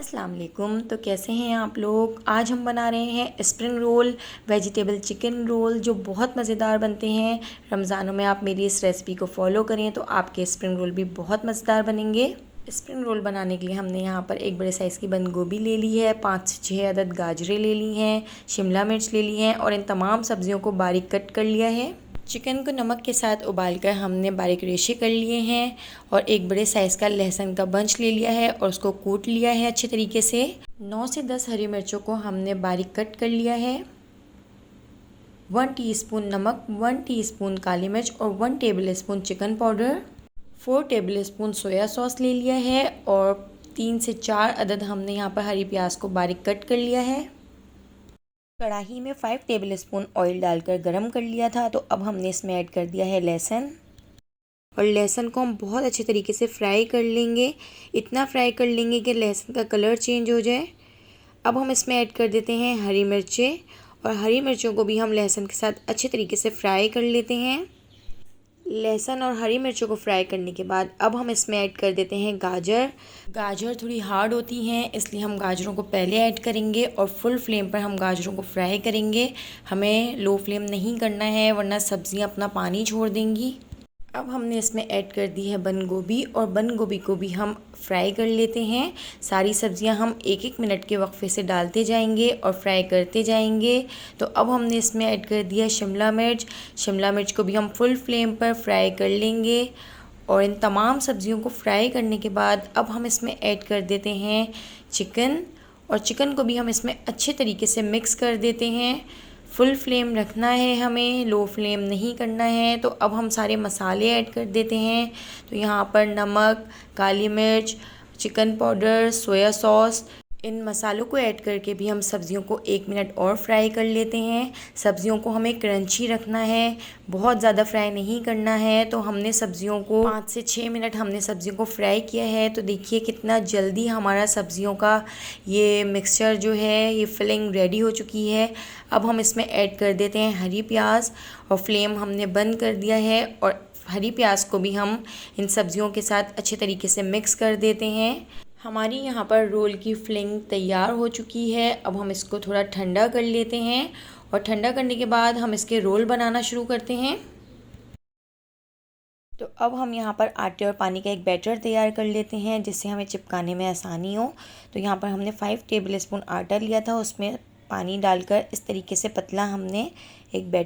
अस्सलाम वालेकुम। तो कैसे हैं आप लोग। आज हम बना रहे हैं spring roll, vegetable chicken roll, जो बहुत मज़ेदार बनते हैं। रमज़ानों में आप मेरी इस रेसिपी को फॉलो करें तो आपके स्प्रिंग रोल भी बहुत मज़ेदार बनेंगे। स्प्रिंग रोल बनाने के लिए हमने यहाँ पर एक बड़े साइज़ की बंद गोभी ले ली है, 5 से 6 अदद गाजरें ले ली हैं, शिमला मिर्च ले ली हैं और इन तमाम सब्जियों को बारीक कट कर लिया है। चिकन को नमक के साथ उबालकर हमने बारीक रेशे कर लिए हैं और एक बड़े साइज़ का लहसुन का बंच ले लिया है और उसको कूट लिया है अच्छे तरीके से। 9 से 10 हरी मिर्चों को हमने बारीक कट कर लिया है। 1 टीस्पून नमक, 1 टीस्पून काली मिर्च और 1 tablespoon chicken powder, 4 tablespoon soya sauce ले लिया है और 3 से 4 अदद हमने यहाँ पर हरी प्याज को बारीक कट कर लिया है। कढ़ाई में 5 टेबलस्पून ऑयल डालकर गरम कर लिया था। तो अब हमने इसमें ऐड कर दिया है लहसुन और लहसुन को हम बहुत अच्छे तरीके से फ्राई कर लेंगे। इतना फ्राई कर लेंगे कि लहसुन का कलर चेंज हो जाए। अब हम इसमें ऐड कर देते हैं हरी मिर्चें और हरी मिर्चों को भी हम लहसुन के साथ अच्छे तरीके से फ्राई कर लेते हैं। लहसुन और हरी मिर्चों को फ्राई करने के बाद अब हम इसमें ऐड कर देते हैं गाजर थोड़ी हार्ड होती हैं, इसलिए हम गाजरों को पहले ऐड करेंगे और फुल फ्लेम पर हम गाजरों को फ्राई करेंगे। हमें लो फ्लेम नहीं करना है वरना सब्जियां अपना पानी छोड़ देंगी। अब हमने इसमें ऐड कर दी है बंद गोभी और बंद गोभी को भी हम फ्राई कर लेते हैं। सारी सब्जियां हम एक एक मिनट के वक्फे से डालते जाएंगे और फ्राई करते जाएंगे। तो अब हमने इसमें ऐड कर दिया शिमला मिर्च को भी हम फुल फ्लेम पर फ्राई कर लेंगे और इन तमाम सब्जियों को फ्राई करने के बाद अब हम इसमें ऐड कर देते हैं चिकन और चिकन को भी हम इसमें अच्छे तरीके से मिक्स कर देते हैं। फुल फ्लेम रखना है हमें, लो फ्लेम नहीं करना है। तो अब हम सारे मसाले ऐड कर देते हैं। तो यहाँ पर नमक, काली मिर्च, चिकन पाउडर, सोया सॉस, इन मसालों को ऐड करके भी हम सब्ज़ियों को 1 मिनट और फ्राई कर लेते हैं। सब्ज़ियों को हमें क्रंची रखना है, बहुत ज़्यादा फ्राई नहीं करना है। तो हमने सब्ज़ियों को 5 से 6 मिनट हमने सब्ज़ियों को फ्राई किया है। तो देखिए कितना जल्दी हमारा सब्ज़ियों का ये मिक्सचर जो है, ये फिलिंग रेडी हो चुकी है। अब हम इसमें ऐड कर देते हैं हरी प्याज और फ्लेम हमने बंद कर दिया है और हरी प्याज को भी हम इन सब्ज़ियों के साथ अच्छे तरीके से मिक्स कर देते हैं। हमारी यहाँ पर रोल की फिलिंग तैयार हो चुकी है। अब हम इसको थोड़ा ठंडा कर लेते हैं और ठंडा करने के बाद हम इसके रोल बनाना शुरू करते हैं। तो अब हम यहाँ पर आटे और पानी का एक बैटर तैयार कर लेते हैं जिससे हमें चिपकाने में आसानी हो। तो यहाँ पर हमने 5 टेबलस्पून आटा लिया था, उसमें पानी डालकर इस तरीके से पतला हमने एक बैटर